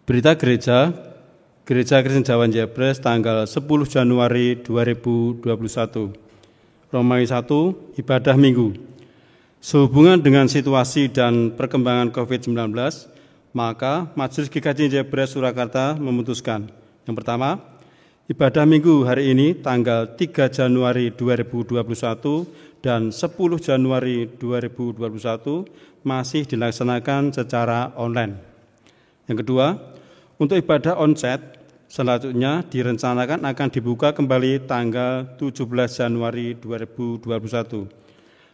Berita Gereja Kristen Jawa Jebres tanggal 10 Januari 2021. Romawi 1, ibadah Minggu. Sehubungan dengan situasi dan perkembangan COVID-19, maka Majelis GKJ Jebres Surakarta memutuskan. Yang pertama, ibadah Minggu hari ini tanggal 3 Januari 2021 dan 10 Januari 2021 masih dilaksanakan secara online. Yang kedua, untuk ibadah onsite selanjutnya direncanakan akan dibuka kembali tanggal 17 Januari 2021.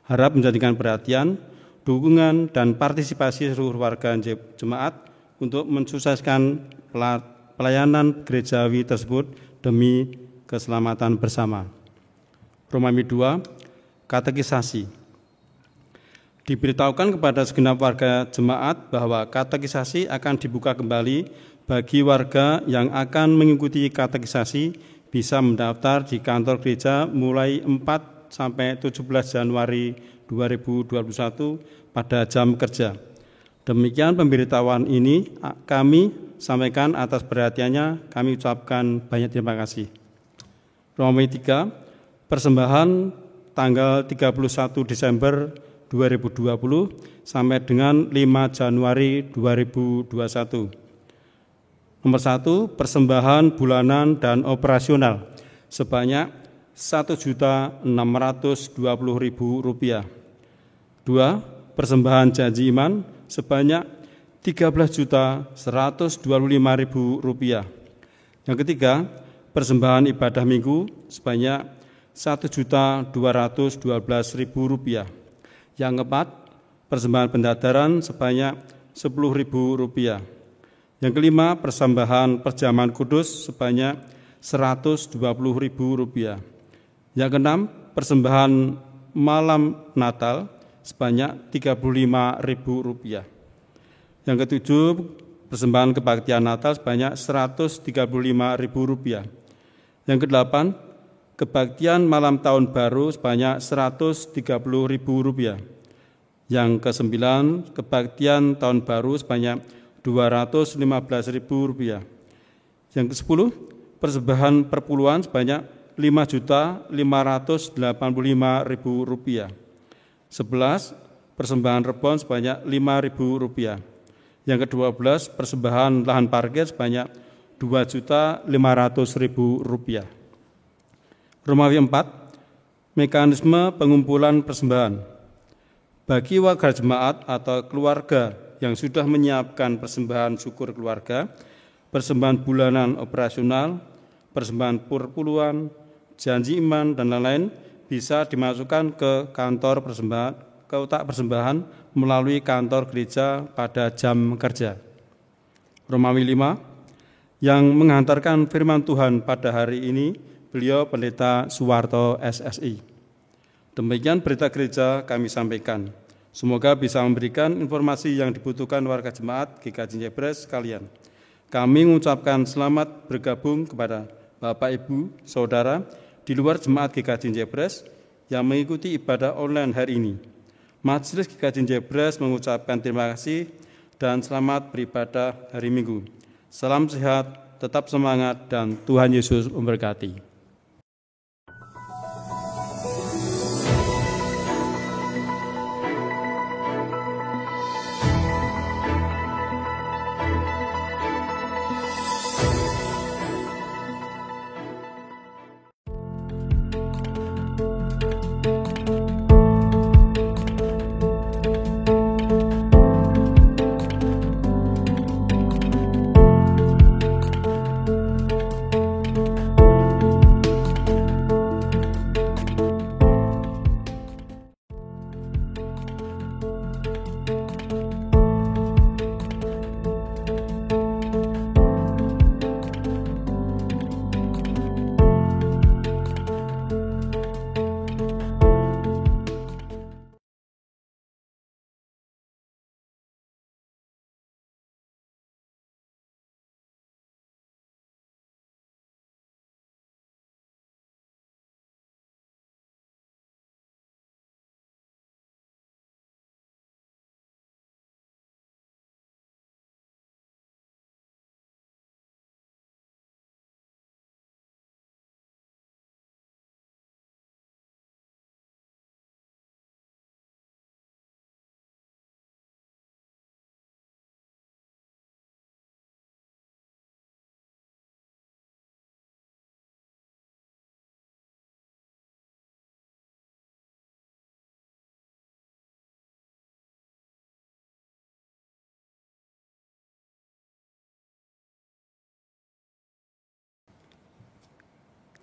Harap menjadikan perhatian, dukungan, dan partisipasi seluruh warga jemaat untuk mensukseskan pelayanan gerejawi tersebut demi keselamatan bersama. Romawi 2, katekisasi. Diberitahukan kepada segenap warga jemaat bahwa katekisasi akan dibuka kembali. Bagi warga yang akan mengikuti katekisasi bisa mendaftar di kantor gereja mulai 4 sampai 17 Januari 2021 pada jam kerja. Demikian pemberitahuan ini kami sampaikan atas perhatiannya, kami ucapkan banyak terima kasih. Romawi 3, persembahan tanggal 31 Desember 2020 sampai dengan 5 Januari 2021. Nomor 1, persembahan bulanan dan operasional sebanyak Rp1.620.000. 2, persembahan janji iman sebanyak Rp13.125.000. Yang ketiga, persembahan ibadah minggu sebanyak Rp1.212.000. Yang keempat, persembahan pendadaran sebanyak Rp10.000. Yang kelima, persembahan perjamuan kudus sebanyak Rp120.000. Yang keenam, persembahan malam Natal sebanyak Rp35.000. Yang ketujuh, persembahan kebaktian Natal sebanyak Rp135.000. Yang kedelapan, kebaktian malam tahun baru sebanyak Rp130.000. Yang kesembilan, kebaktian tahun baru sebanyak Rp215.000. Yang ke-10, persembahan perpuluhan sebanyak Rp5.585.000. 11, persembahan rebon sebanyak Rp5.000. Yang ke-12, persembahan lahan parkir sebanyak Rp2.500.000. Romawi 4, mekanisme pengumpulan persembahan. Bagi warga jemaat atau keluarga yang sudah menyiapkan persembahan syukur keluarga, persembahan bulanan operasional, persembahan perpuluhan, janji iman, dan lain-lain bisa dimasukkan ke kantor persembahan, ke kotak persembahan melalui kantor gereja pada jam kerja. Romawi 5, yang menghantarkan firman Tuhan pada hari ini, beliau Pendeta Suwarto SSI. Demikian berita gereja kami sampaikan. Semoga bisa memberikan informasi yang dibutuhkan warga jemaat GKJ Jebres sekalian. Kami mengucapkan selamat bergabung kepada Bapak, Ibu, Saudara di luar jemaat GKJ Jebres yang mengikuti ibadah online hari ini. Majelis GKJ Jebres mengucapkan terima kasih dan selamat beribadah hari Minggu. Salam sehat, tetap semangat, dan Tuhan Yesus memberkati.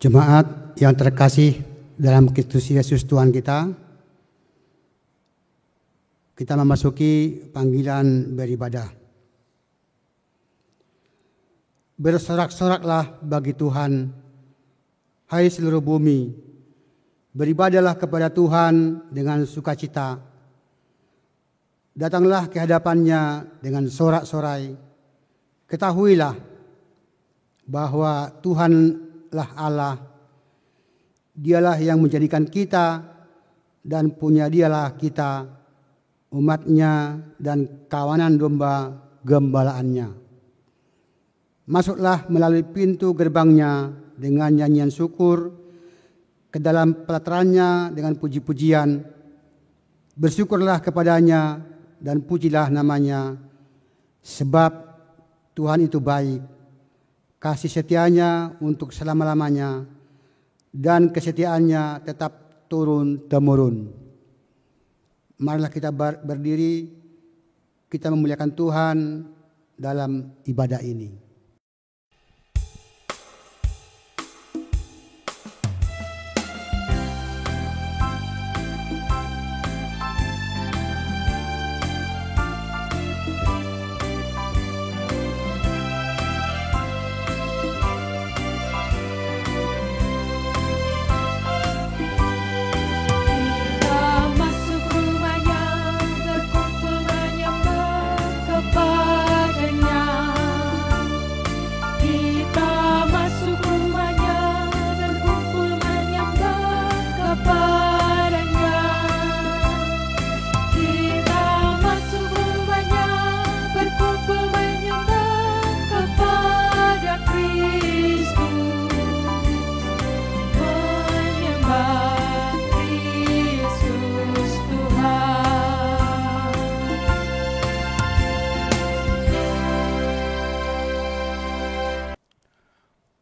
Jemaat yang terkasih dalam Kristus Yesus Tuhan kita, kita memasuki panggilan beribadah. Bersorak-soraklah bagi Tuhan, hai seluruh bumi, beribadahlah kepada Tuhan dengan sukacita. Datanglah ke hadapannya dengan sorak-sorai. Ketahuilah bahwa Tuhanlah Allah. Dialah yang menjadikan kita dan punya dialah kita, umatnya dan kawanan domba gembalaannya. Masuklah melalui pintu gerbangnya dengan nyanyian syukur, ke dalam pelatarannya dengan puji-pujian. Bersyukurlah kepadanya dan pujilah namanya, sebab Tuhan itu baik, kasih setianya untuk selama-lamanya, dan kesetiaannya tetap turun-temurun. Marilah kita berdiri, kita memuliakan Tuhan dalam ibadah ini.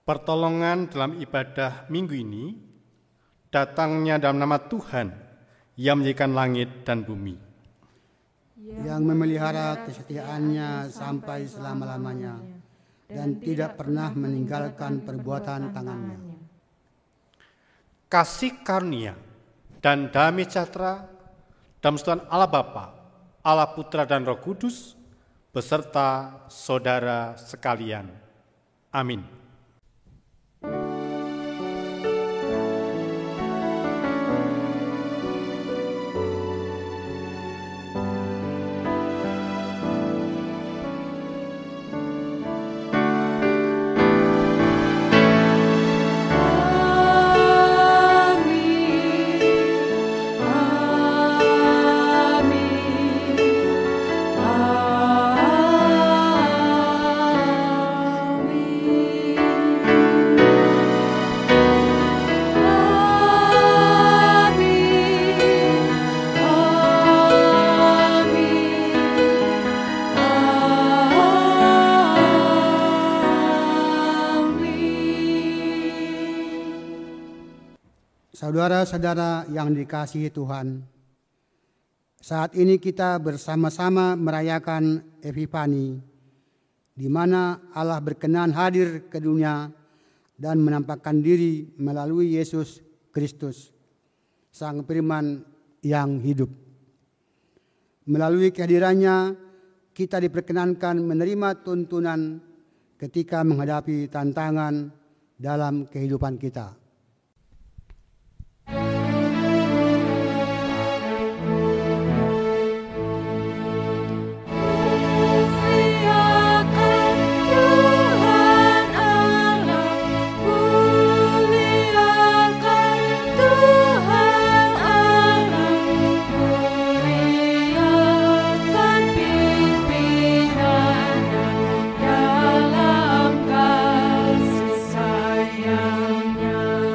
Pertolongan dalam ibadah minggu ini datangnya dalam nama Tuhan yang menjadikan langit dan bumi, yang memelihara kesetiaannya sampai selama-lamanya dan tidak pernah meninggalkan perbuatan tangannya. Kasih karunia dan damai sejahtera dalam Tuhan Allah Bapa, Allah Putra dan Roh Kudus beserta saudara sekalian. Amin. Saudara-saudara yang dikasihi Tuhan, saat ini kita bersama-sama merayakan Epifani, di mana Allah berkenan hadir ke dunia dan menampakkan diri melalui Yesus Kristus, Sang Firman yang hidup. Melalui kehadirannya, kita diperkenankan menerima tuntunan ketika menghadapi tantangan dalam kehidupan kita. Sayangnya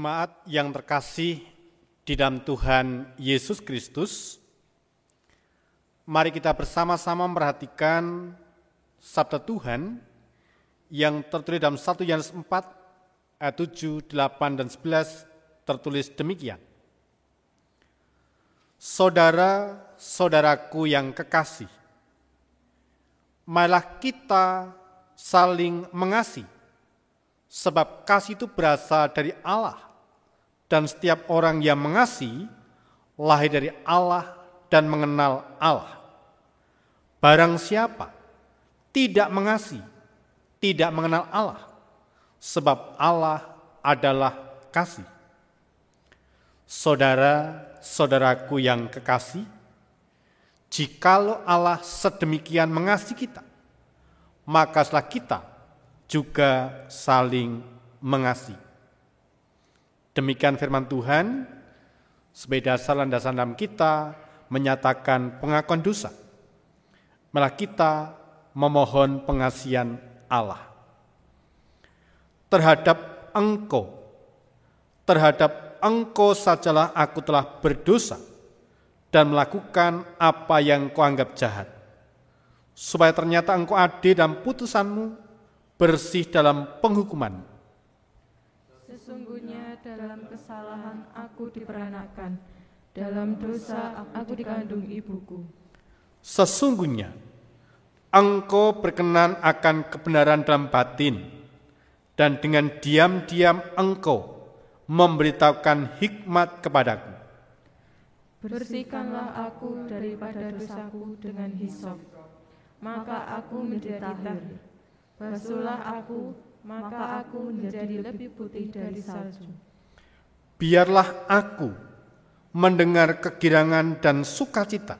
jemaat yang terkasih di dalam Tuhan Yesus Kristus, mari kita bersama-sama memperhatikan sabda Tuhan yang tertulis dalam 1 Yohanes 4 ayat 7, 8, dan 11 tertulis demikian. Saudara-saudaraku yang kekasih, marilah kita saling mengasihi, sebab kasih itu berasal dari Allah, dan setiap orang yang mengasihi lahir dari Allah dan mengenal Allah. Barang siapa tidak mengasihi, tidak mengenal Allah, sebab Allah adalah kasih. Saudara-saudaraku yang kekasih, jikalau Allah sedemikian mengasihi kita, maka kita juga saling mengasihi. Demikian firman Tuhan, sebagai dasar landasan dalam kita menyatakan pengakuan dosa. Malah kita memohon pengasihan Allah. Terhadap engkau sajalah aku telah berdosa dan melakukan apa yang kau anggap jahat, supaya ternyata engkau adil dalam putusanmu, bersih dalam penghukuman. Sesungguhnya dalam kesalahan aku diperanakan, dalam dosa aku dikandung ibuku. Sesungguhnya engkau berkenan akan kebenaran dalam batin, dan dengan diam-diam engkau memberitahukan hikmat kepadaku. Bersihkanlah aku daripada dosaku dengan hisop, maka aku menjadi tahir. Basuhlah aku, maka aku menjadi lebih putih dari salju. Biarlah aku mendengar kegirangan dan sukacita.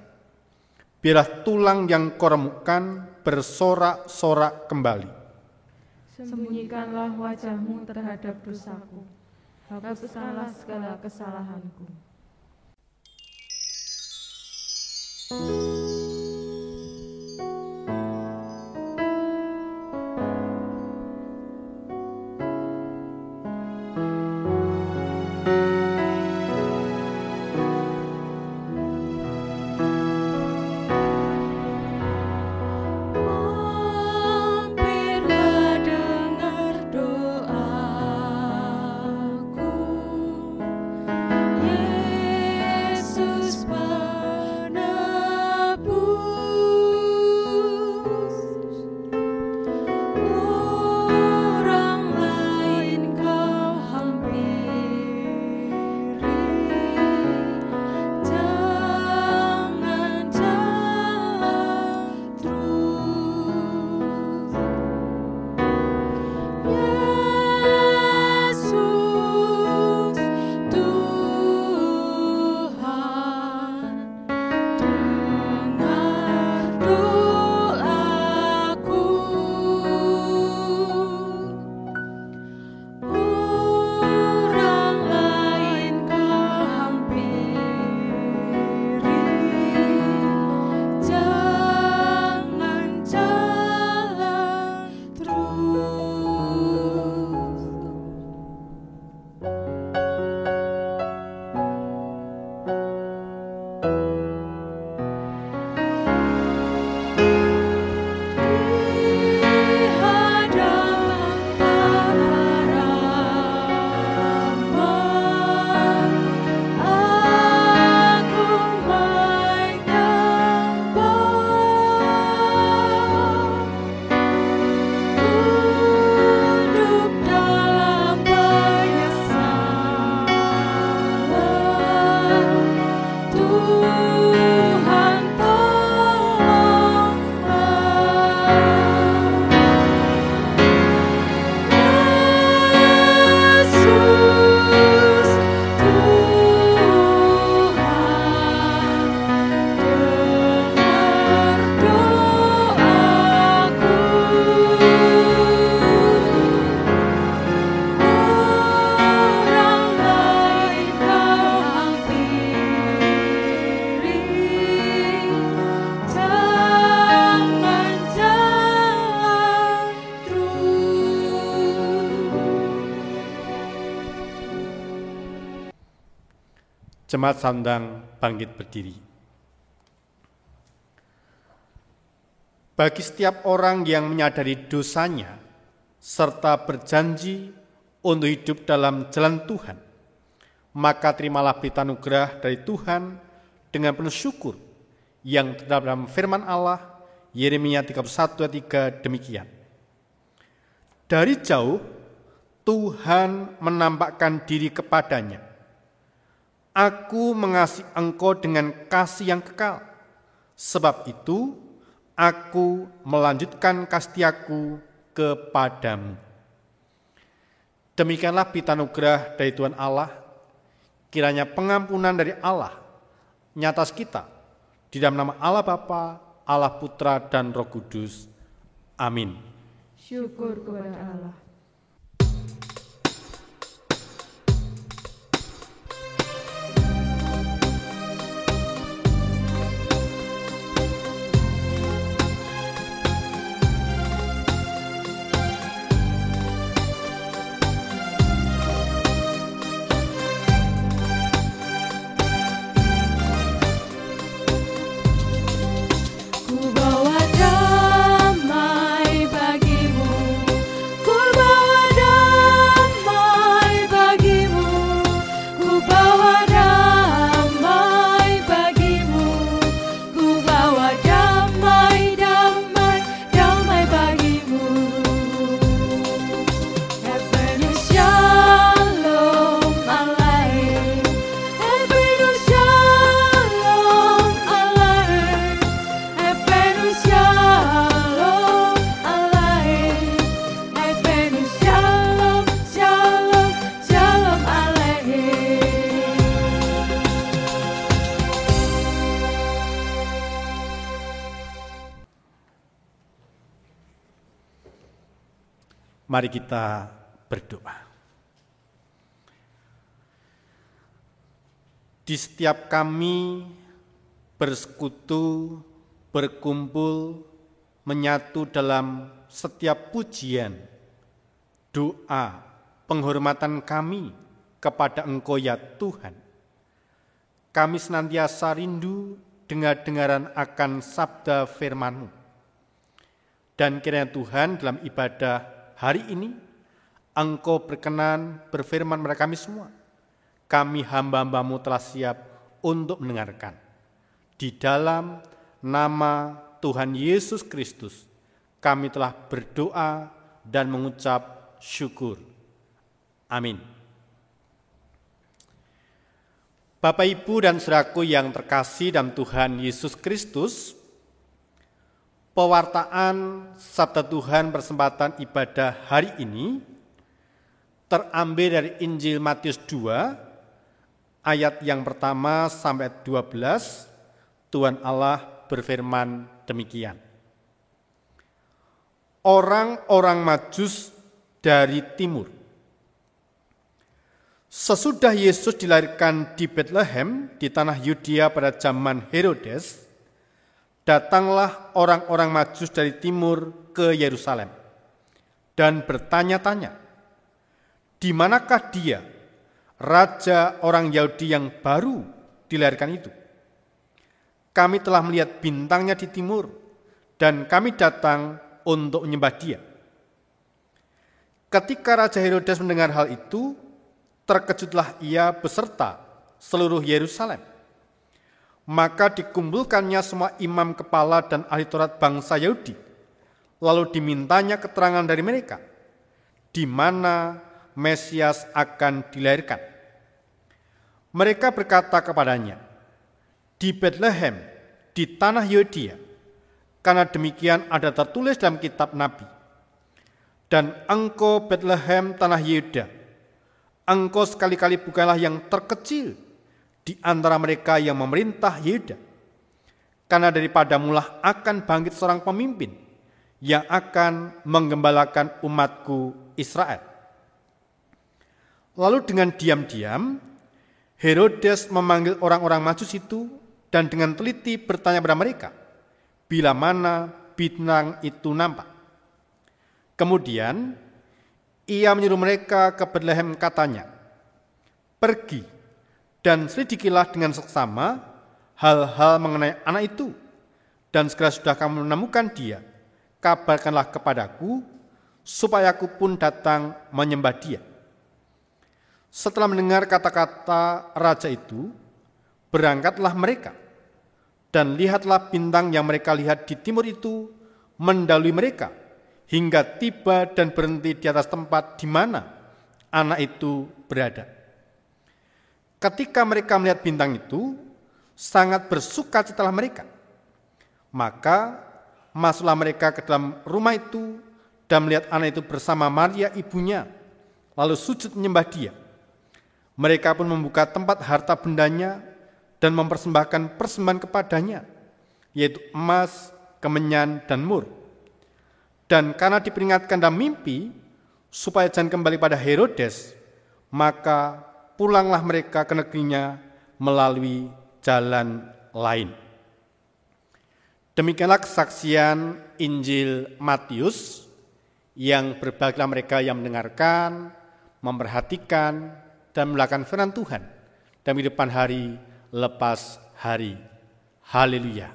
Biarlah tulang yang kau remukkan bersorak-sorak kembali. Sembunyikanlah wajahmu terhadap dosaku, hapuskanlah segala kesalahanku. Yesus penebus Jemaat sandang bangkit berdiri. Bagi setiap orang yang menyadari dosanya serta berjanji untuk hidup dalam jalan Tuhan, maka terimalah berita anugerah dari Tuhan dengan penuh syukur yang terdapat dalam firman Allah Yeremia 31 ayat 3 demikian. Dari jauh Tuhan menampakkan diri kepadanya. Aku mengasihi engkau dengan kasih yang kekal. Sebab itu aku melanjutkan kasih setiaku kepadamu. Demikianlah berita anugerah dari Tuhan Allah. Kiranya pengampunan dari Allah nyata kita di dalam nama Allah Bapa, Allah Putra dan Roh Kudus. Amin. Syukur kepada Allah. Mari kita berdoa. Di setiap kami bersekutu, berkumpul, menyatu dalam setiap pujian, doa, penghormatan kami kepada Engkau ya Tuhan. Kami senantiasa rindu dengar-dengaran akan sabda firman-Mu. Dan kiranya Tuhan dalam ibadah hari ini, Engkau berkenan berfirman kepada kami semua. Kami hamba-hamba-Mu telah siap untuk mendengarkan. Di dalam nama Tuhan Yesus Kristus, kami telah berdoa dan mengucap syukur. Amin. Bapak, Ibu, dan saudaraku yang terkasih dalam Tuhan Yesus Kristus, pewartaan Sabda Tuhan persempatan ibadah hari ini terambil dari Injil Matius 2 ayat yang pertama sampai 12. Tuhan Allah berfirman demikian. Orang-orang Majus dari timur. Sesudah Yesus dilahirkan di Bethlehem di tanah Yudea pada zaman Herodes, datanglah orang-orang Majus dari timur ke Yerusalem dan bertanya-tanya, di manakah dia, raja orang Yahudi yang baru dilahirkan itu? Kami telah melihat bintangnya di timur dan kami datang untuk menyembah dia. Ketika Raja Herodes mendengar hal itu, terkejutlah ia beserta seluruh Yerusalem. Maka dikumpulkannya semua imam kepala dan ahli Taurat bangsa Yahudi. Lalu dimintanya keterangan dari mereka, di mana Mesias akan dilahirkan. Mereka berkata kepadanya, di Bethlehem, di tanah Yudea, karena demikian ada tertulis dalam kitab Nabi. Dan engkau Bethlehem tanah Yehuda, engkau sekali-kali bukanlah yang terkecil di antara mereka yang memerintah Yehuda. Karena daripadamulah akan bangkit seorang pemimpin yang akan menggembalakan umatku Israel. Lalu dengan diam-diam, Herodes memanggil orang-orang Majus itu dan dengan teliti bertanya kepada mereka, bila mana bintang itu nampak. Kemudian, ia menyuruh mereka ke Bethlehem katanya, pergi dan selidikilah dengan seksama hal-hal mengenai anak itu, dan segera sudah kamu menemukan dia, kabarkanlah kepadaku, supaya aku pun datang menyembah dia." Setelah mendengar kata-kata raja itu, berangkatlah mereka, dan lihatlah bintang yang mereka lihat di timur itu mendahului mereka, hingga tiba dan berhenti di atas tempat di mana anak itu berada. Ketika mereka melihat bintang itu, sangat bersukacitalah mereka. Maka masuklah mereka ke dalam rumah itu dan melihat anak itu bersama Maria ibunya, lalu sujud menyembah dia. Mereka pun membuka tempat harta bendanya dan mempersembahkan persembahan kepadanya, yaitu emas, kemenyan, dan mur. Dan karena diperingatkan dalam mimpi supaya jangan kembali pada Herodes, maka pulanglah mereka ke negerinya melalui jalan lain. Demikianlah kesaksian Injil Matius, yang berbahagialah mereka yang mendengarkan, memperhatikan, dan melakukan firman Tuhan dalam kehidupan hari lepas hari. Haleluya.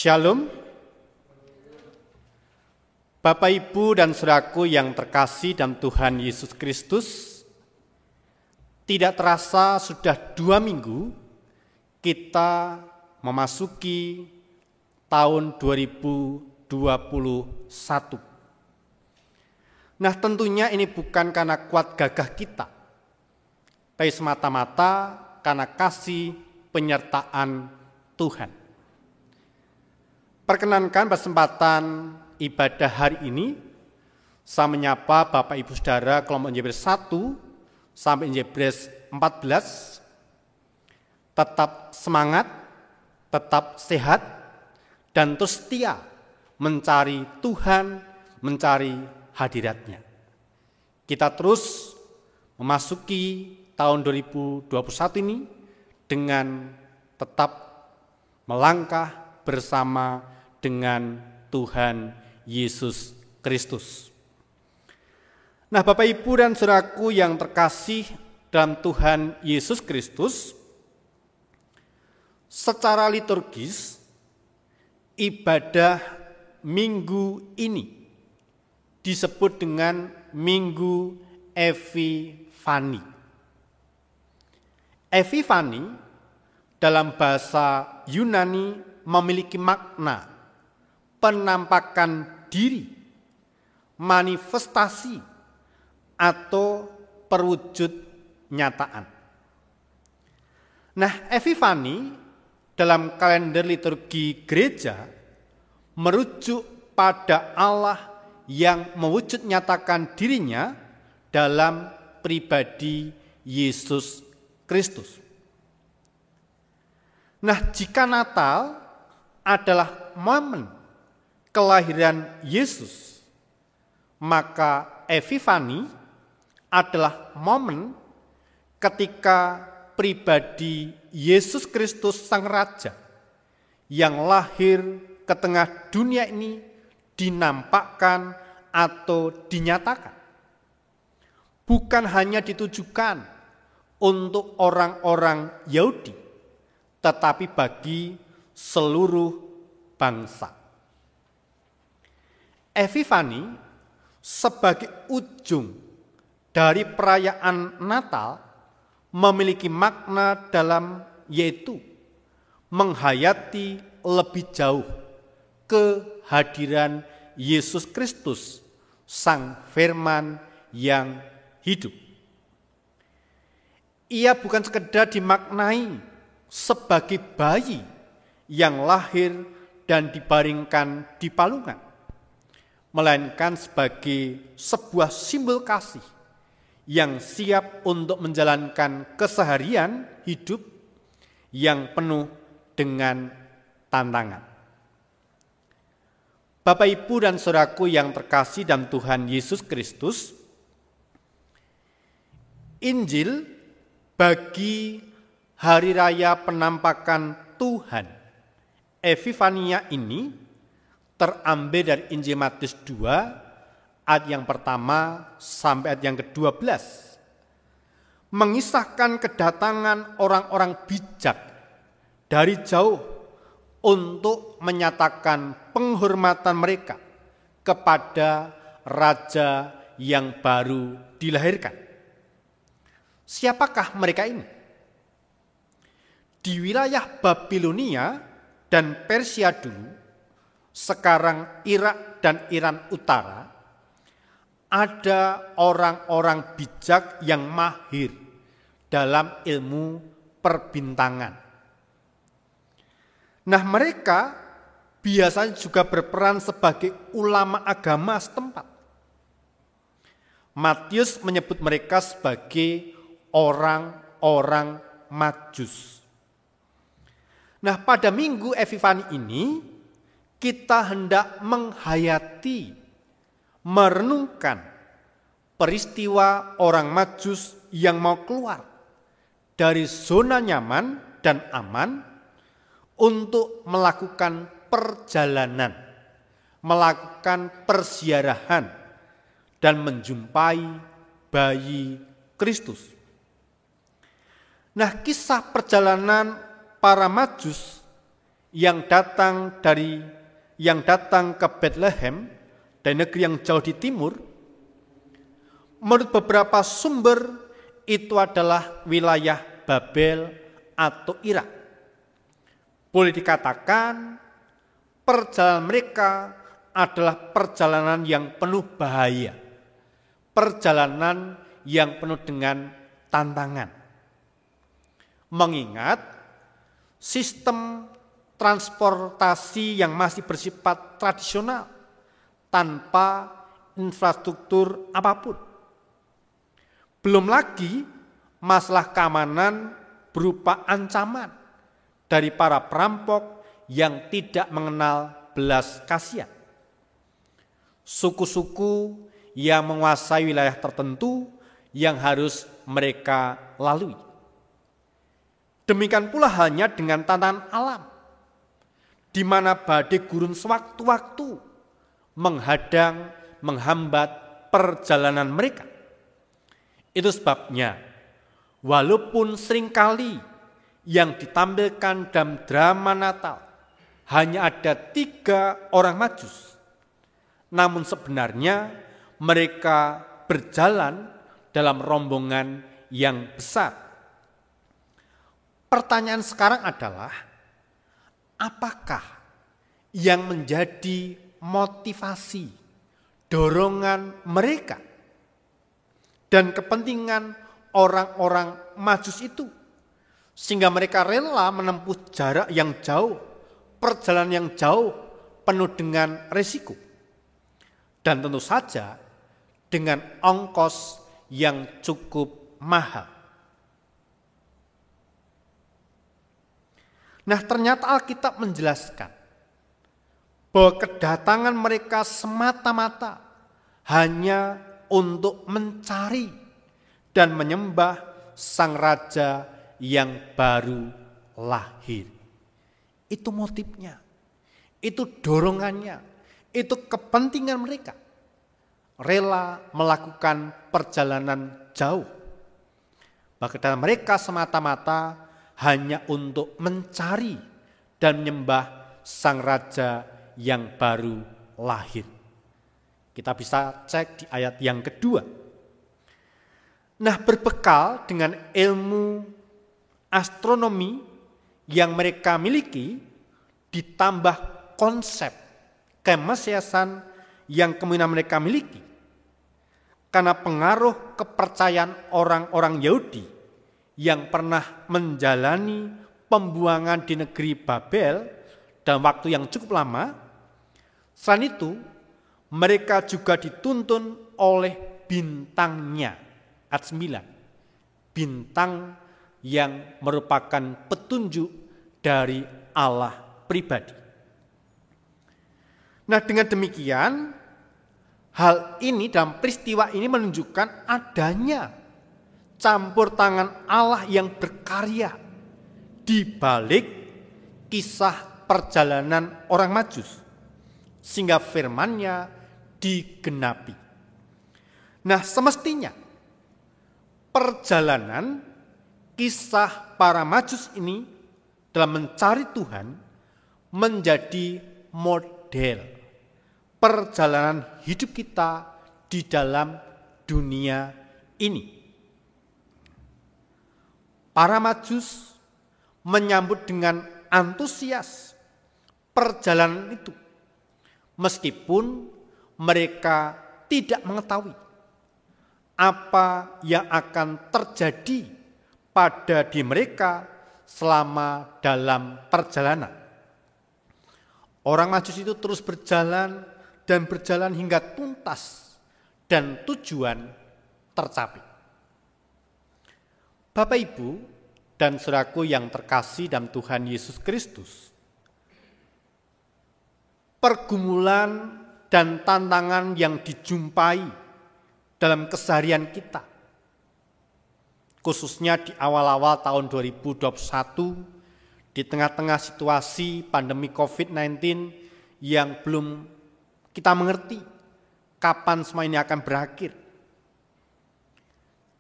Shalom. Bapak, Ibu, dan saudaraku yang terkasih dalam Tuhan Yesus Kristus, tidak terasa sudah 2 minggu kita memasuki tahun 2021. Nah, tentunya ini bukan karena kuat gagah kita, tapi semata-mata karena kasih penyertaan Tuhan. Perkenankan kesempatan ibadah hari ini, saya menyapa Bapak Ibu Saudara kelompok Jebres 1 sampai Jebres 14, tetap semangat, tetap sehat, dan terus setia mencari Tuhan, mencari hadirat-Nya. Kita terus memasuki tahun 2021 ini dengan tetap melangkah bersama dengan Tuhan Yesus Kristus. Nah, Bapak, Ibu, dan saudaraku yang terkasih dalam Tuhan Yesus Kristus, secara liturgis ibadah minggu ini disebut dengan Minggu Epifani. Epifani dalam bahasa Yunani memiliki makna penampakan diri, manifestasi, atau perwujud nyataan. Nah, Epifani dalam kalender liturgi gereja merujuk pada Allah yang mewujud nyatakan dirinya dalam pribadi Yesus Kristus. Nah, jika Natal adalah momen kelahiran Yesus, maka Epifani adalah momen ketika pribadi Yesus Kristus Sang Raja yang lahir ke tengah dunia ini dinampakkan atau dinyatakan. Bukan hanya ditujukan untuk orang-orang Yahudi, tetapi bagi seluruh bangsa. Epifani sebagai ujung dari perayaan Natal memiliki makna dalam, yaitu menghayati lebih jauh kehadiran Yesus Kristus, Sang Firman yang hidup. Ia bukan sekedar dimaknai sebagai bayi yang lahir dan dibaringkan di palungan, melainkan sebagai sebuah simbol kasih yang siap untuk menjalankan keseharian hidup yang penuh dengan tantangan. Bapak, Ibu, dan saudaraku yang terkasih dalam Tuhan Yesus Kristus, Injil bagi hari raya penampakan Tuhan Epifania ini terambil dari Injil Matius 2 ayat yang pertama sampai ayat yang ke-12, mengisahkan kedatangan orang-orang bijak dari jauh untuk menyatakan penghormatan mereka kepada raja yang baru dilahirkan. Siapakah mereka ini? Di wilayah Babilonia dan Persia dulu, sekarang Irak dan Iran Utara, ada orang-orang bijak yang mahir dalam ilmu perbintangan. Nah, mereka biasanya juga berperan sebagai ulama agama setempat. Matius menyebut mereka sebagai orang-orang Majus. Nah, pada minggu Epifani ini kita hendak menghayati, merenungkan peristiwa orang Majus yang mau keluar dari zona nyaman dan aman untuk melakukan perjalanan, melakukan perziarahan, dan menjumpai bayi Kristus. Nah, kisah perjalanan para Majus yang datang ke Bethlehem, dari negeri yang jauh di timur, menurut beberapa sumber itu adalah wilayah Babel atau Irak. Boleh dikatakan perjalanan mereka adalah perjalanan yang penuh bahaya, perjalanan yang penuh dengan tantangan. Mengingat sistem transportasi yang masih bersifat tradisional tanpa infrastruktur apapun. Belum lagi masalah keamanan berupa ancaman dari para perampok yang tidak mengenal belas kasihan. Suku-suku yang menguasai wilayah tertentu yang harus mereka lalui. Demikian pula halnya dengan tantangan alam, di mana badai gurun sewaktu-waktu menghadang, menghambat perjalanan mereka. Itu sebabnya, walaupun seringkali yang ditampilkan dalam drama Natal hanya ada 3 orang Majus, namun sebenarnya mereka berjalan dalam rombongan yang besar. Pertanyaan sekarang adalah, apakah yang menjadi motivasi, dorongan mereka dan kepentingan orang-orang Majus itu, sehingga mereka rela menempuh jarak yang jauh, perjalanan yang jauh, penuh dengan resiko, dan tentu saja dengan ongkos yang cukup mahal. Nah, ternyata Alkitab menjelaskan bahwa kedatangan mereka semata-mata hanya untuk mencari dan menyembah Sang Raja yang baru lahir. Itu motifnya, itu dorongannya, itu kepentingan mereka. Rela melakukan perjalanan jauh. Bahkan mereka semata-mata hanya untuk mencari dan menyembah Sang Raja yang baru lahir. Kita bisa cek di ayat yang kedua. Nah, berbekal dengan ilmu astronomi yang mereka miliki, ditambah konsep kemesiasan yang kemudian mereka miliki, karena pengaruh kepercayaan orang-orang Yahudi yang pernah menjalani pembuangan di negeri Babel dalam waktu yang cukup lama. Selain itu, mereka juga dituntun oleh bintangnya. Ayat 9. Bintang yang merupakan petunjuk dari Allah pribadi. Nah, dengan demikian, hal ini dalam peristiwa ini menunjukkan adanya campur tangan Allah yang berkarya di balik kisah perjalanan orang Majus, sehingga firman-Nya digenapi. Nah, semestinya perjalanan kisah para Majus ini dalam mencari Tuhan menjadi model perjalanan hidup kita di dalam dunia ini. Para Majus menyambut dengan antusias perjalanan itu, meskipun mereka tidak mengetahui apa yang akan terjadi pada diri mereka selama dalam perjalanan. Orang Majus itu terus berjalan dan berjalan hingga tuntas dan tujuan tercapai. Bapak, Ibu, dan saudaraku yang terkasih dalam Tuhan Yesus Kristus, pergumulan dan tantangan yang dijumpai dalam keseharian kita, khususnya di awal-awal tahun 2021, di tengah-tengah situasi pandemi COVID-19 yang belum kita mengerti kapan semua ini akan berakhir,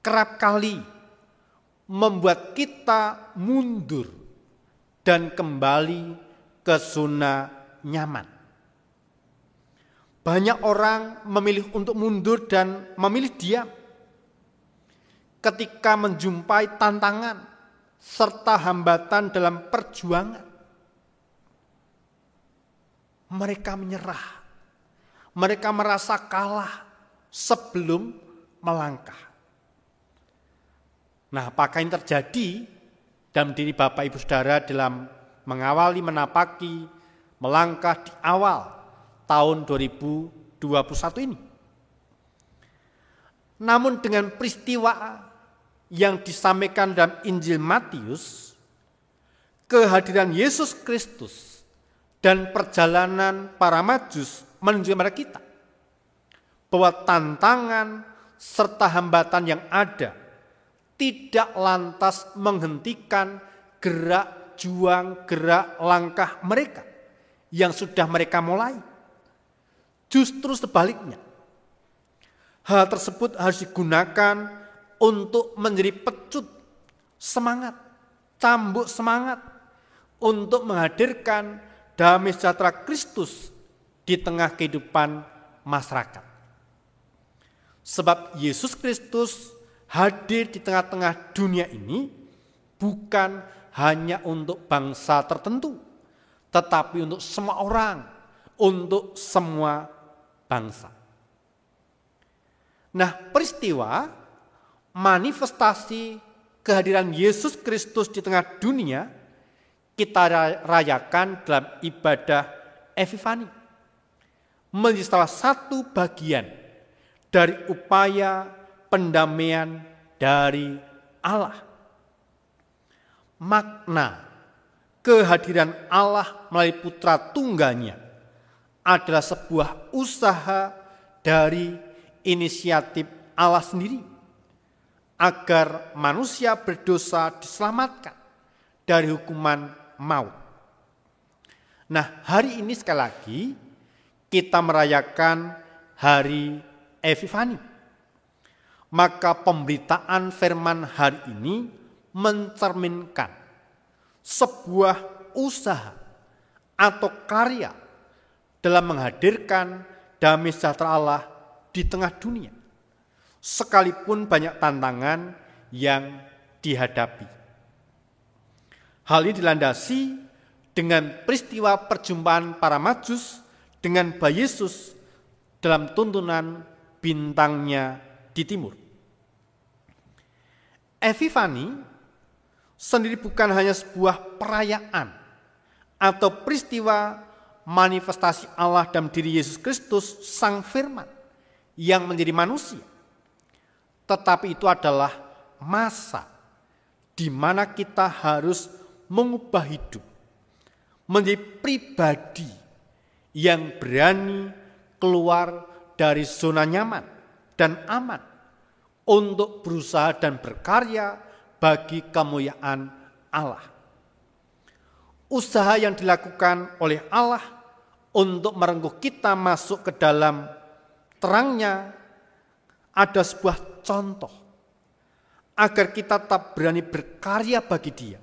kerap kali membuat kita mundur dan kembali ke zona nyaman. Banyak orang memilih untuk mundur dan memilih diam ketika menjumpai tantangan serta hambatan dalam perjuangan. Mereka menyerah, mereka merasa kalah sebelum melangkah. Nah, apakah yang terjadi dalam diri Bapak Ibu Saudara dalam mengawali, menapaki, melangkah di awal tahun 2021 ini? Namun dengan peristiwa yang disampaikan dalam Injil Matius, kehadiran Yesus Kristus dan perjalanan para Majus menunjukkan kepada kita bahwa tantangan serta hambatan yang ada tidak lantas menghentikan gerak juang, gerak langkah mereka yang sudah mereka mulai. Justru sebaliknya, hal tersebut harus digunakan untuk menjadi pecut semangat, cambuk semangat untuk menghadirkan damai sejahtera Kristus di tengah kehidupan masyarakat. Sebab Yesus Kristus hadir di tengah-tengah dunia ini bukan hanya untuk bangsa tertentu, tetapi untuk semua orang, untuk semua bangsa. Nah, peristiwa manifestasi kehadiran Yesus Kristus di tengah dunia kita rayakan dalam ibadah Epifani, menjadi salah satu bagian dari upaya pendamaian dari Allah. Makna kehadiran Allah melalui Putra Tunggalnya adalah sebuah usaha dari inisiatif Allah sendiri agar manusia berdosa diselamatkan dari hukuman maut. Nah, hari ini sekali lagi kita merayakan hari Epifani. Maka pemberitaan firman hari ini mencerminkan sebuah usaha atau karya dalam menghadirkan damai sejahtera Allah di tengah dunia, sekalipun banyak tantangan yang dihadapi. Hal ini dilandasi dengan peristiwa perjumpaan para Majus dengan Bayi Yesus dalam tuntunan bintangnya di timur. Epifani sendiri bukan hanya sebuah perayaan atau peristiwa manifestasi Allah dalam diri Yesus Kristus, Sang Firman yang menjadi manusia. Tetapi itu adalah masa di mana kita harus mengubah hidup menjadi pribadi yang berani keluar dari zona nyaman dan aman untuk berusaha dan berkarya bagi kemuliaan Allah. Usaha yang dilakukan oleh Allah untuk merengkuh kita masuk ke dalam terangnya ada sebuah contoh agar kita tetap berani berkarya bagi Dia,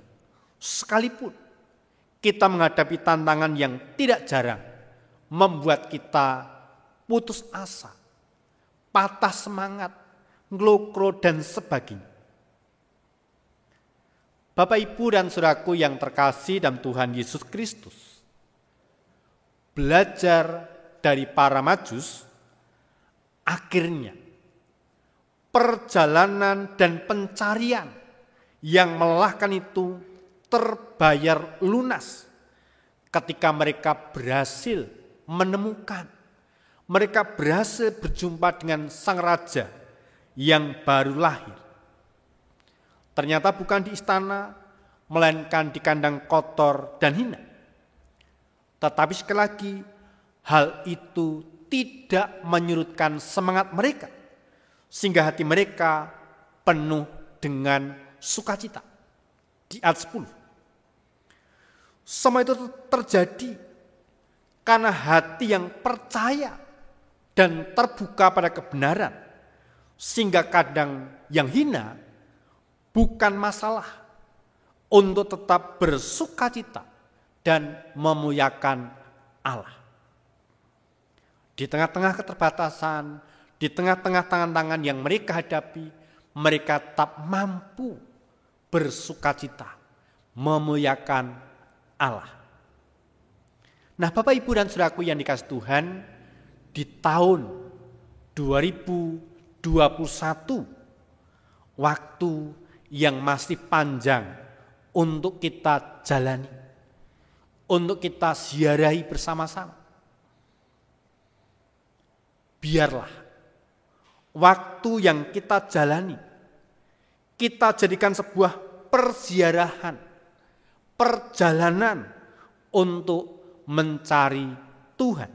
sekalipun kita menghadapi tantangan yang tidak jarang membuat kita putus asa, patah semangat, ngelokro dan sebagainya. Bapak, Ibu, dan saudaraku yang terkasih dalam Tuhan Yesus Kristus, belajar dari para Majus, akhirnya perjalanan dan pencarian yang melelahkan itu terbayar lunas ketika mereka berhasil menemukan, mereka berhasil berjumpa dengan Sang Raja yang baru lahir. Ternyata bukan di istana, melainkan di kandang kotor dan hina. Tetapi sekali lagi, hal itu tidak menyurutkan semangat mereka, sehingga hati mereka penuh dengan sukacita. Di ayat 10. Semua itu terjadi karena hati yang percaya dan terbuka pada kebenaran, sehingga kadang yang hina bukan masalah untuk tetap bersukacita dan memuliakan Allah. Di tengah-tengah keterbatasan, di tengah-tengah tantangan yang mereka hadapi, mereka tetap mampu bersukacita, memuliakan Allah. Nah, Bapak, Ibu, dan saudaraku yang dikasihi Tuhan, di tahun 2021, waktu yang masih panjang untuk kita jalani, untuk kita ziarahi bersama-sama. Biarlah waktu yang kita jalani, kita jadikan sebuah perziarahan, perjalanan untuk mencari Tuhan.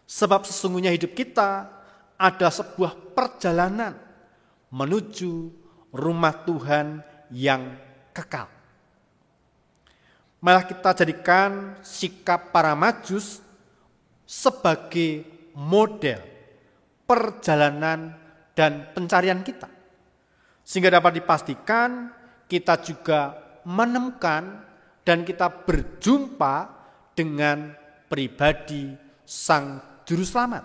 Sebab sesungguhnya hidup kita ada sebuah perjalanan menuju rumah Tuhan yang kekal. Malah kita jadikan sikap para Majus sebagai model perjalanan dan pencarian kita. Sehingga dapat dipastikan kita juga menemukan dan kita berjumpa dengan pribadi Sang Juru Selamat,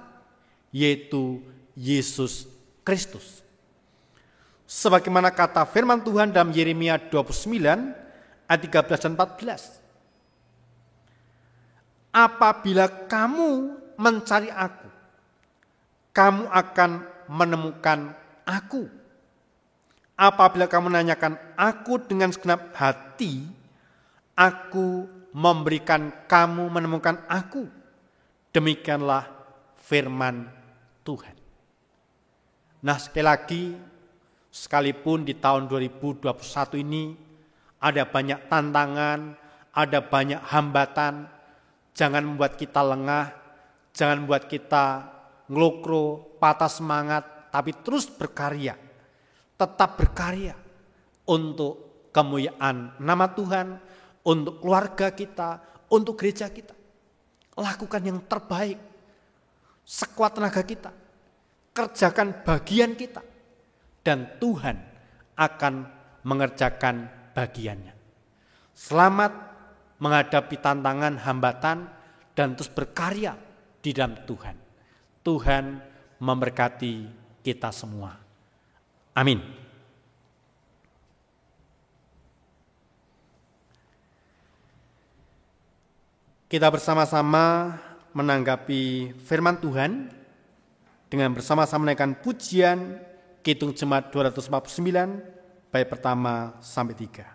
yaitu Yesus Kristus. Sebagaimana kata firman Tuhan dalam Yeremia 29 ayat 13 dan 14. Apabila kamu mencari aku, kamu akan menemukan aku. Apabila kamu menanyakan aku dengan segenap hati, aku memberikan kamu menemukan aku. Demikianlah firman Tuhan. Nah, sekali lagi, sekalipun di tahun 2021 ini ada banyak tantangan, ada banyak hambatan, jangan membuat kita lengah, jangan membuat kita ngelokro, patah semangat, tapi terus berkarya. Tetap berkarya untuk kemuliaan nama Tuhan, untuk keluarga kita, untuk gereja kita. Lakukan yang terbaik, sekuat tenaga kita, kerjakan bagian kita, dan Tuhan akan mengerjakan bagiannya. Selamat menghadapi tantangan, hambatan, dan terus berkarya di dalam Tuhan. Tuhan memberkati kita semua. Amin. Kita bersama-sama menanggapi firman Tuhan dengan bersama-sama menaikkan pujian Kidung Jemaat 249 bait pertama sampai 3.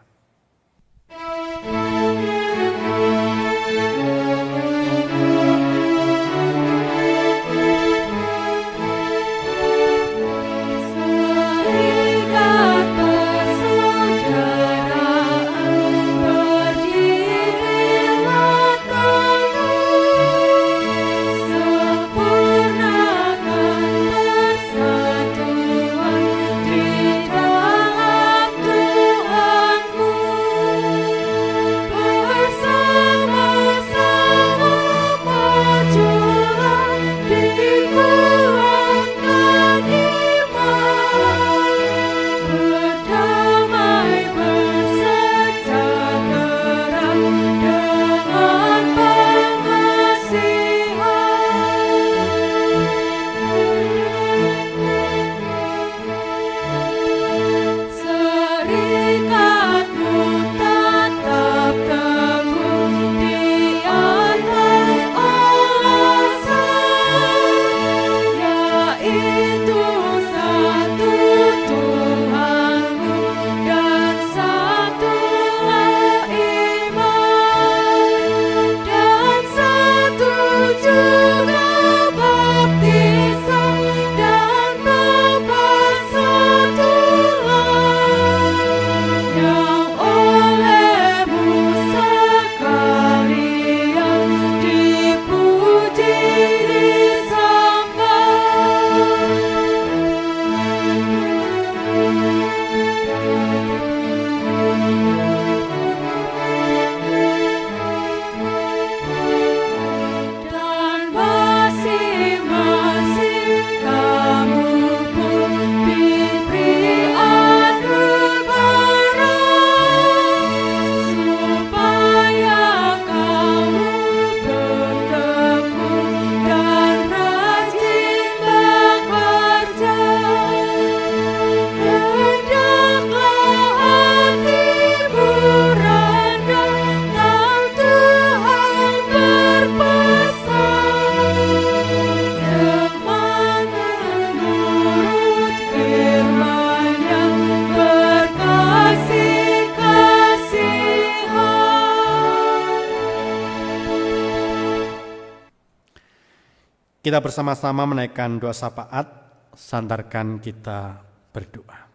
Kita bersama-sama menaikkan doa syafaat, sandarkan kita berdoa.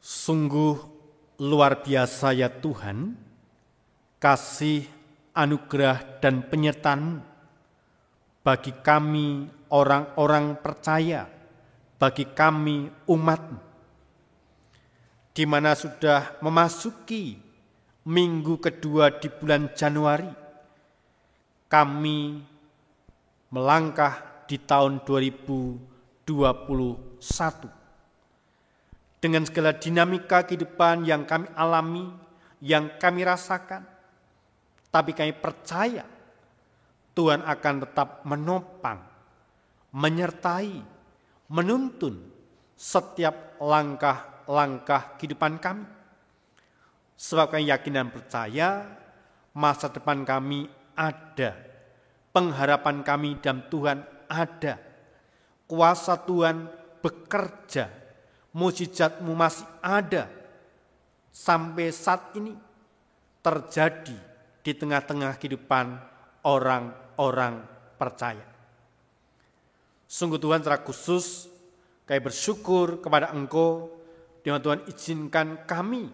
Sungguh luar biasa ya Tuhan, kasih, anugerah dan penyertaan bagi kami orang-orang percaya, bagi kami umat-Mu, di mana sudah memasuki minggu kedua di bulan Januari, kami melangkah di tahun 2021 dengan segala dinamika kehidupan yang kami alami, yang kami rasakan. Tapi kami percaya Tuhan akan tetap menopang, menyertai, menuntun setiap langkah-langkah kehidupan kami. Sebab kami yakin dan percaya masa depan kami ada, pengharapan kami dalam Tuhan ada, kuasa Tuhan bekerja, mukjizat-Mu masih ada sampai saat ini terjadi di tengah-tengah kehidupan orang-orang percaya. Sungguh Tuhan, secara khusus kami bersyukur kepada Engkau dengan Tuhan izinkan kami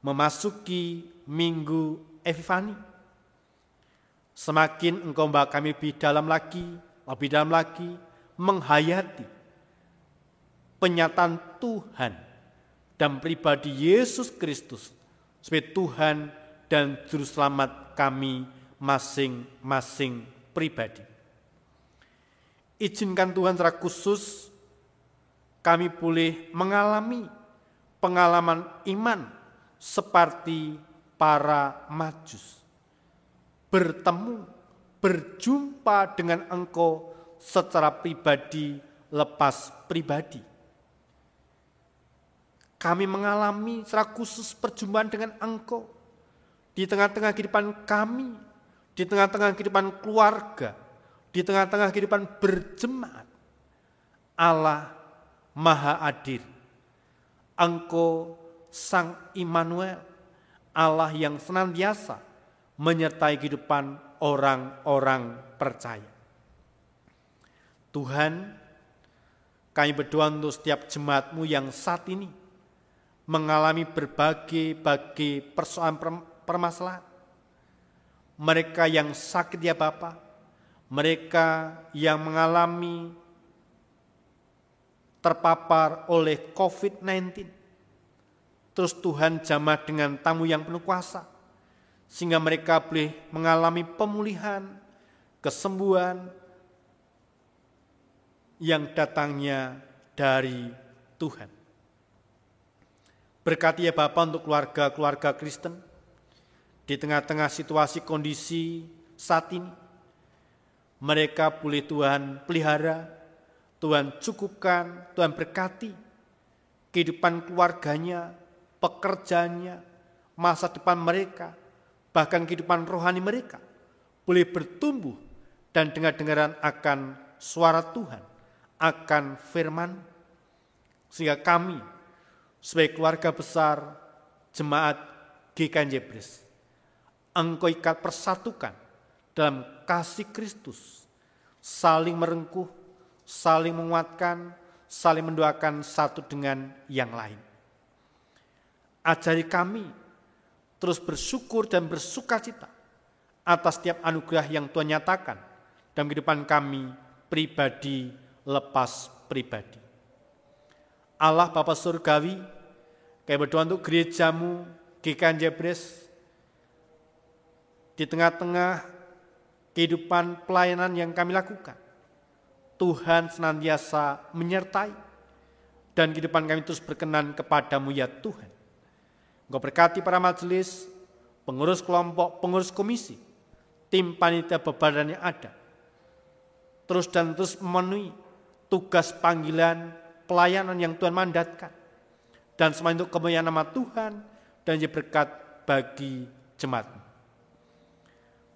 memasuki Minggu Epifani. Semakin Engkau membawa kami lebih dalam lagi menghayati penyataan Tuhan dan pribadi Yesus Kristus sebagai Tuhan dan Juru Selamat kami masing-masing pribadi. Izinkan Tuhan secara khusus kami boleh mengalami pengalaman iman seperti para Majus, bertemu, berjumpa dengan Engkau secara pribadi lepas pribadi. Kami mengalami secara khusus perjumpaan dengan Engkau di tengah-tengah kehidupan kami, di tengah-tengah kehidupan keluarga, di tengah-tengah kehidupan berjemaat. Allah Maha Adil, Engkau Sang Immanuel, Allah yang senantiasa menyertai kehidupan orang-orang percaya. Tuhan, kami berdoa untuk setiap jemaat-Mu yang saat ini mengalami berbagai persoalan permasalahan. Mereka yang sakit ya Bapa, mereka yang mengalami terpapar oleh COVID-19. Terus Tuhan jamah dengan tamu yang penuh kuasa, sehingga mereka boleh mengalami pemulihan, kesembuhan yang datangnya dari Tuhan. Berkati ya Bapa untuk keluarga-keluarga Kristen di tengah-tengah situasi kondisi saat ini. Mereka boleh Tuhan pelihara, Tuhan cukupkan, Tuhan berkati kehidupan keluarganya, pekerjaannya, masa depan mereka, bahkan kehidupan rohani mereka boleh bertumbuh dan dengar-dengaran akan suara Tuhan, akan firman, sehingga kami sebagai keluarga besar jemaat GKJ Jebres, Engkau ikat persatukan dalam kasih Kristus, saling merengkuh, saling menguatkan, saling mendoakan satu dengan yang lain. Ajari kami terus bersyukur dan bersukacita atas setiap anugerah yang Tuhan nyatakan dalam kehidupan kami pribadi lepas pribadi. Allah Bapa Surgawi, kami berdoa untuk gereja-Mu GKJ Jebres di tengah-tengah kehidupan pelayanan yang kami lakukan. Tuhan senantiasa menyertai dan kehidupan kami terus berkenan kepadamu ya Tuhan. Engkau berkati para majelis, pengurus kelompok, pengurus komisi, tim panitia bebadan yang ada. Terus dan terus memenuhi tugas panggilan pelayanan yang Tuhan mandatkan. Dan semua untuk kemuliaan nama Tuhan dan jadi berkat bagi jemaat.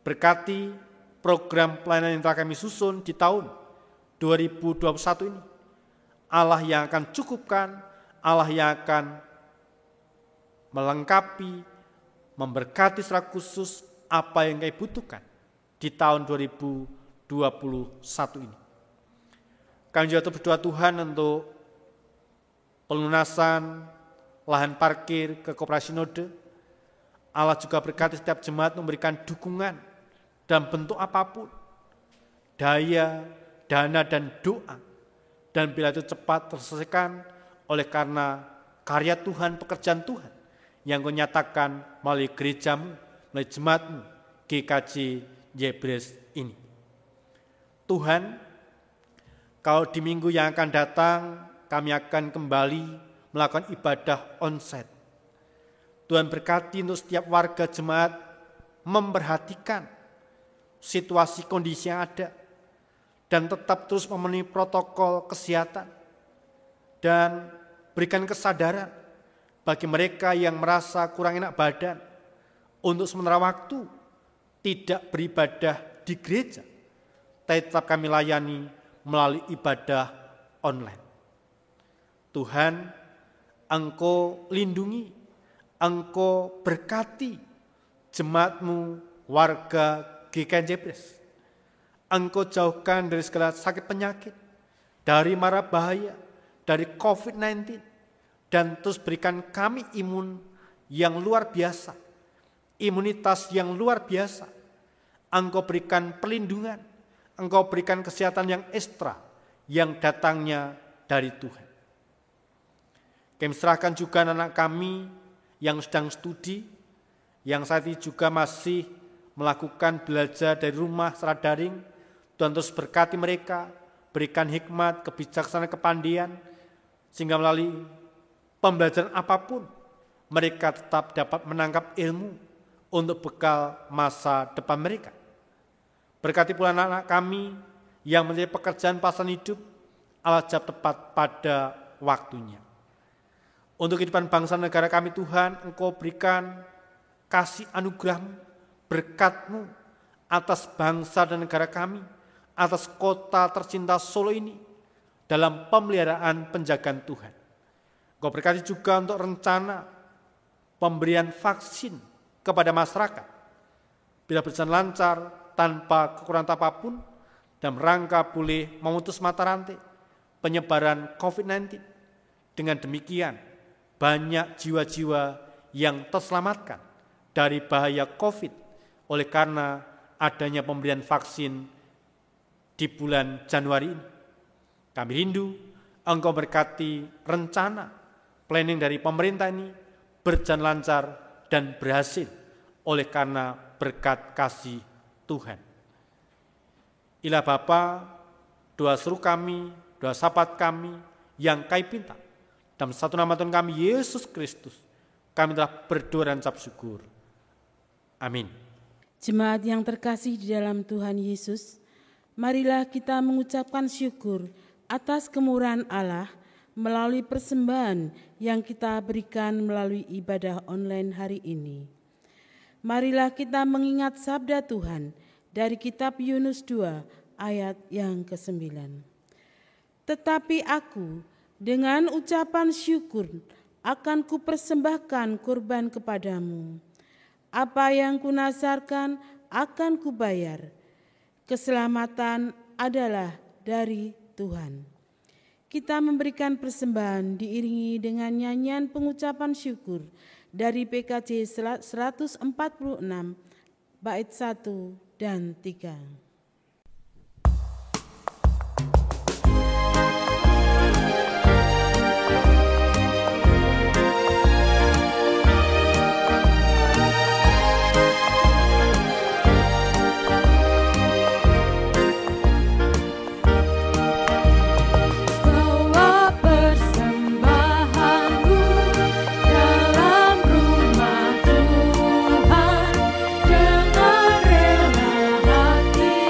Berkati program pelayanan yang telah kami susun di tahun 2021 ini. Allah yang akan cukupkan, Allah yang akan melengkapi, memberkati secara khusus apa yang kami butuhkan di tahun 2021 ini. Kami juga berdoa Tuhan untuk pelunasan lahan parkir ke Koperasi Sinode. Allah juga berkati setiap jemaat memberikan dukungan dalam bentuk apapun, daya, dana, dan doa. Dan bila itu cepat terselesaikan oleh karena karya Tuhan, pekerjaan Tuhan yang Kau nyatakan melalui gerejamu, melalui jemaatmu, GKJ Jebres ini. Tuhan, kalau di minggu yang akan datang kami akan kembali melakukan ibadah onsite. Tuhan berkati untuk setiap warga jemaat memperhatikan situasi kondisi yang ada dan tetap terus memenuhi protokol kesehatan dan berikan kesadaran bagi mereka yang merasa kurang enak badan untuk sementara waktu tidak beribadah di gereja, tetap kami layani melalui ibadah online. Tuhan, Engkau lindungi, Engkau berkati jemaat-Mu, warga GKJ Jebres. Engkau jauhkan dari segala sakit penyakit, dari mara bahaya, dari COVID-19, dan terus berikan kami imun yang luar biasa, imunitas yang luar biasa. Engkau berikan perlindungan, Engkau berikan kesehatan yang ekstra, yang datangnya dari Tuhan. Kami serahkan juga anak kami yang sedang studi, yang saat ini juga masih melakukan belajar dari rumah secara daring. Tuhan terus berkati mereka, berikan hikmat, kebijaksanaan, kepandaian, sehingga melalui pembelajaran apapun, mereka tetap dapat menangkap ilmu untuk bekal masa depan mereka. Berkati pula anak-anak kami yang menjadi pekerjaan pasangan hidup, Allah jawab tepat pada waktunya. Untuk kehidupan bangsa negara kami Tuhan, Engkau berikan kasih anugerah-Mu, berkat-Mu atas bangsa dan negara kami, atas kota tercinta Solo ini, dalam pemeliharaan penjagaan Tuhan. Engkau berkati juga untuk rencana pemberian vaksin kepada masyarakat, bila berjalan lancar tanpa kekurangan apapun, dalam rangka boleh memutus mata rantai penyebaran COVID-19. Dengan demikian, banyak jiwa-jiwa yang terselamatkan dari bahaya COVID oleh karena adanya pemberian vaksin di bulan Januari ini. Kami rindu Engkau berkati rencana planning dari pemerintah ini berjalan lancar dan berhasil oleh karena berkat kasih Tuhan. Ilah Bapa, doa seru kami, doa syafaat kami yang Kami pinta, dalam satu nama Tuhan kami, Yesus Kristus, kami telah berdoa dan ucap syukur. Amin. Jemaat yang terkasih di dalam Tuhan Yesus, marilah kita mengucapkan syukur atas kemurahan Allah melalui persembahan yang kita berikan melalui ibadah online hari ini. Marilah kita mengingat sabda Tuhan dari kitab Yunus 2 ayat yang ke-9. Tetapi aku dengan ucapan syukur akan kupersembahkan kurban kepadamu. Apa yang kunasarkan akan kubayar. Keselamatan adalah dari Tuhan. Kita memberikan persembahan diiringi dengan nyanyian pengucapan syukur dari PKJ 146 bait 1 dan 3. Dengan rela hati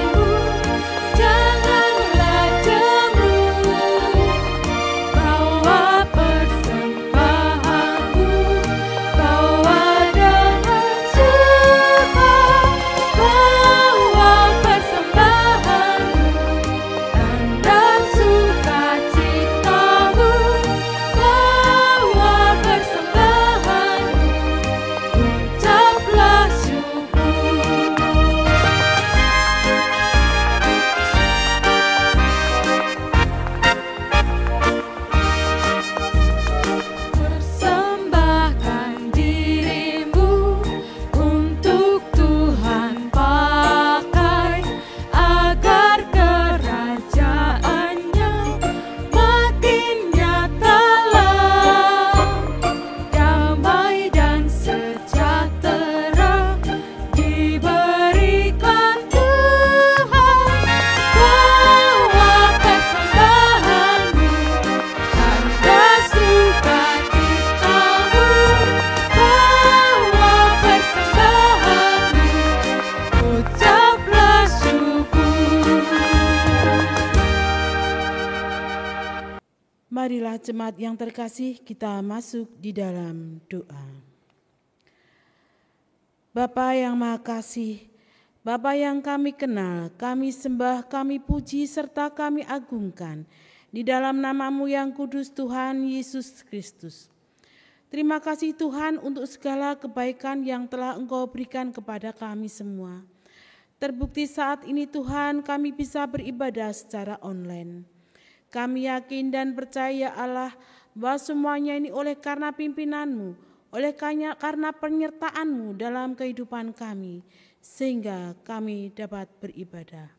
Jemaat-jemaat yang terkasih, kita masuk di dalam doa. Bapa yang Maha Kasih, Bapa yang kami kenal, kami sembah, kami puji, serta kami agungkan di dalam nama-Mu yang kudus Tuhan Yesus Kristus. Terima kasih Tuhan untuk segala kebaikan yang telah Engkau berikan kepada kami semua. Terbukti saat ini Tuhan kami bisa beribadah secara online. Kami yakin dan percaya Allah bahwa semuanya ini oleh karena pimpinan-Mu, oleh karena penyertaan-Mu dalam kehidupan kami, sehingga kami dapat beribadah.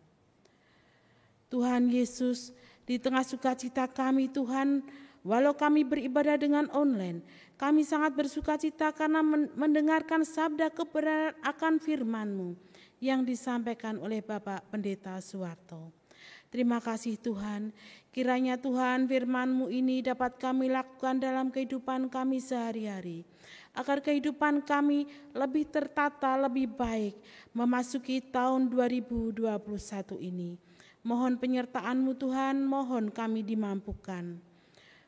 Tuhan Yesus, di tengah sukacita kami Tuhan, walau kami beribadah dengan online, kami sangat bersukacita karena mendengarkan sabda kebenaran akan firman-Mu yang disampaikan oleh Bapak Pendeta Suwarto. Terima kasih Tuhan, kiranya Tuhan firman-Mu ini dapat kami lakukan dalam kehidupan kami sehari-hari, agar kehidupan kami lebih tertata, lebih baik memasuki tahun 2021 ini. Mohon penyertaan-Mu Tuhan, mohon kami dimampukan.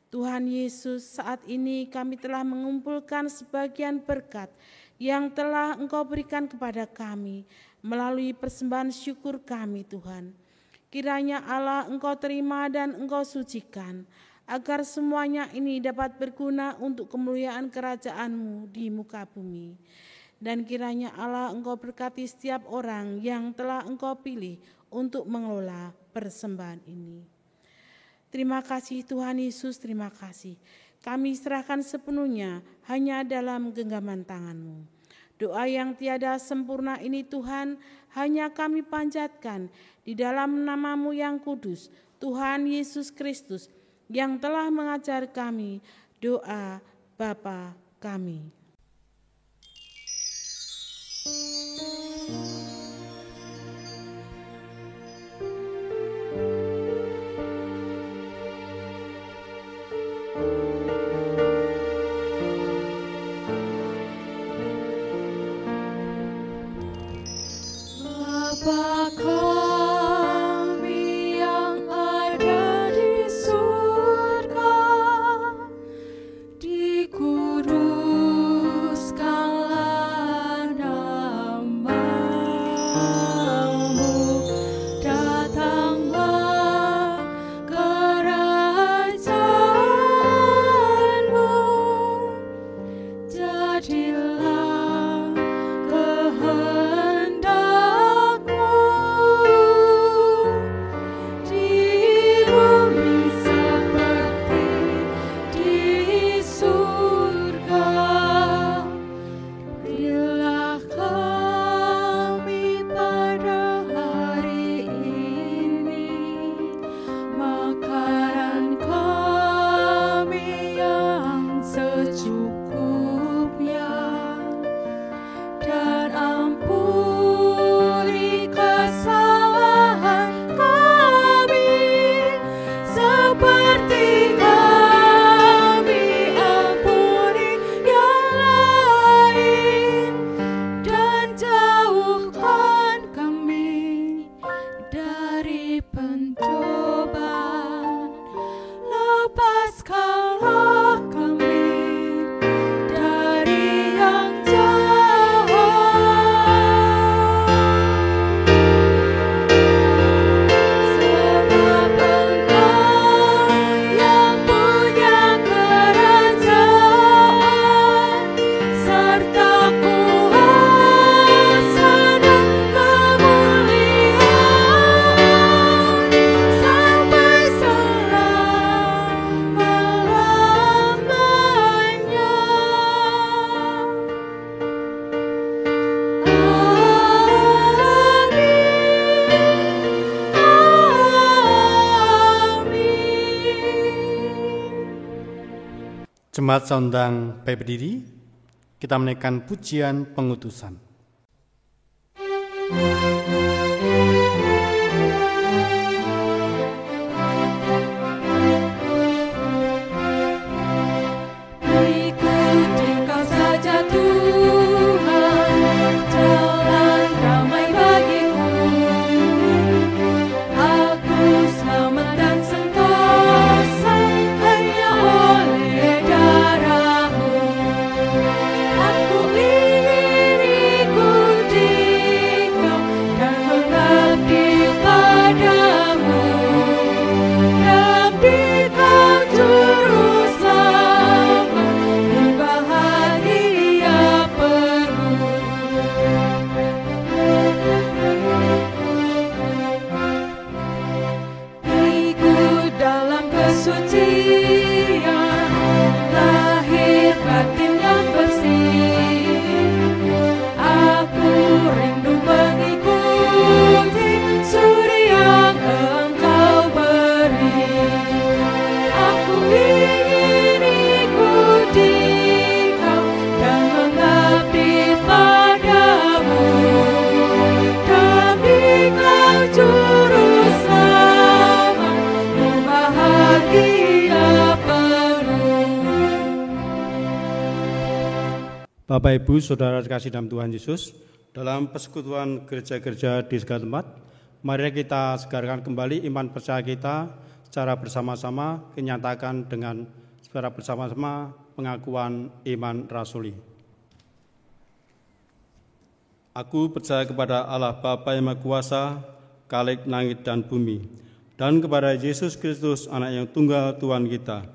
Tuhan Yesus, saat ini kami telah mengumpulkan sebagian berkat yang telah Engkau berikan kepada kami melalui persembahan syukur kami Tuhan. Kiranya Allah Engkau terima dan Engkau sucikan, agar semuanya ini dapat berguna untuk kemuliaan kerajaan-Mu di muka bumi. Dan kiranya Allah Engkau berkati setiap orang yang telah Engkau pilih untuk mengelola persembahan ini. Terima kasih Tuhan Yesus, terima kasih. Kami serahkan sepenuhnya hanya dalam genggaman tangan-Mu. Doa yang tiada sempurna ini Tuhan hanya kami panjatkan di dalam nama-Mu yang kudus, Tuhan Yesus Kristus, yang telah mengajar kami doa Bapa kami. Bapa kami yang ada di surga, dikuduskanlah nama-Mu, datanglah kerajaan-Mu, jadilah kehendak Jemaat saundang baik berdiri, kita menaikkan pujian pengutusan. Ikuti Kau saja Tuhan, jalan damai bagiku. Aku selamat dan sentosa hanya Bapak, Ibu, Saudara kasih dalam Tuhan Yesus, dalam persekutuan gereja-gereja di segala tempat, mari kita segarkan kembali iman percaya kita secara bersama-sama, kenyatakan dengan secara bersama-sama pengakuan iman rasuli. Aku percaya kepada Allah Bapa yang Maha Kuasa, Khalik langit dan bumi, dan kepada Yesus Kristus, Anak yang tunggal Tuhan kita,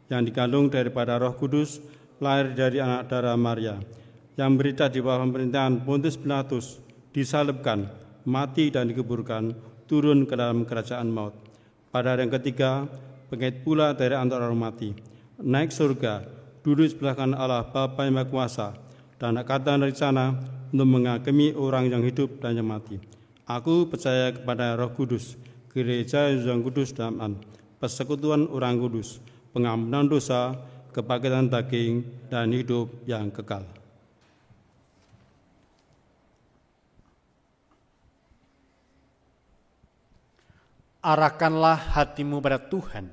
yang dikandung daripada Roh Kudus, lahir dari anak darah Maria, yang berita di bawah pemerintahan Pontius Pilatus, disalibkan, mati dan dikuburkan, turun ke dalam kerajaan maut. Pada hari yang ketiga, bangkit pula dari antara orang mati, naik surga, duduk sebelah kanan Allah Bapa yang Maha Kuasa, dan akan datang dari sana untuk menghakimi orang yang hidup dan yang mati. Aku percaya kepada Roh Kudus, gereja yang kudus dan aman, persekutuan orang kudus, pengampunan dosa, kebangkitan daging, dan hidup yang kekal. Arahkanlah hatimu pada Tuhan.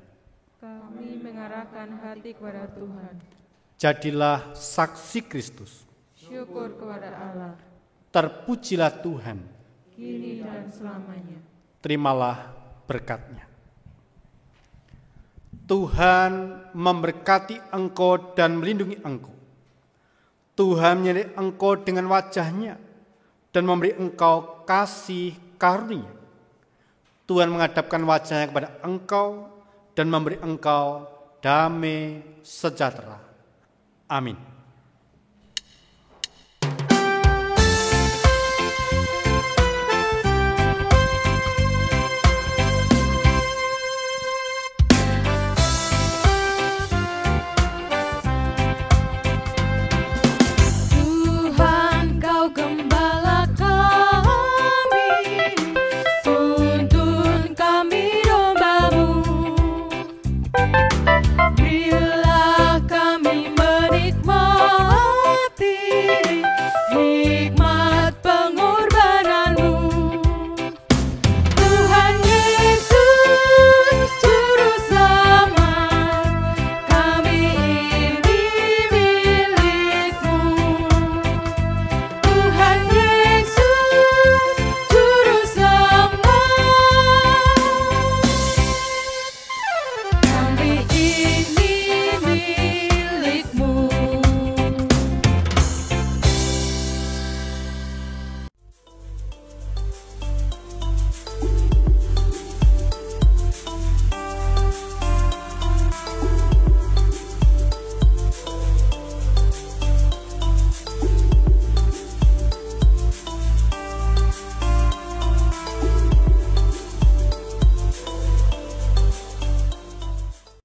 Kami mengarahkan hati kepada Tuhan. Jadilah saksi Kristus. Syukur kepada Allah, Terpujilah Tuhan. kini dan selamanya. Terimalah berkat-Nya. Tuhan memberkati engkau dan melindungi engkau. Tuhan menyertai engkau dengan wajah-Nya dan memberi engkau kasih karunia. Tuhan menghadapkan wajah-Nya kepada engkau dan memberi engkau damai sejahtera. Amin.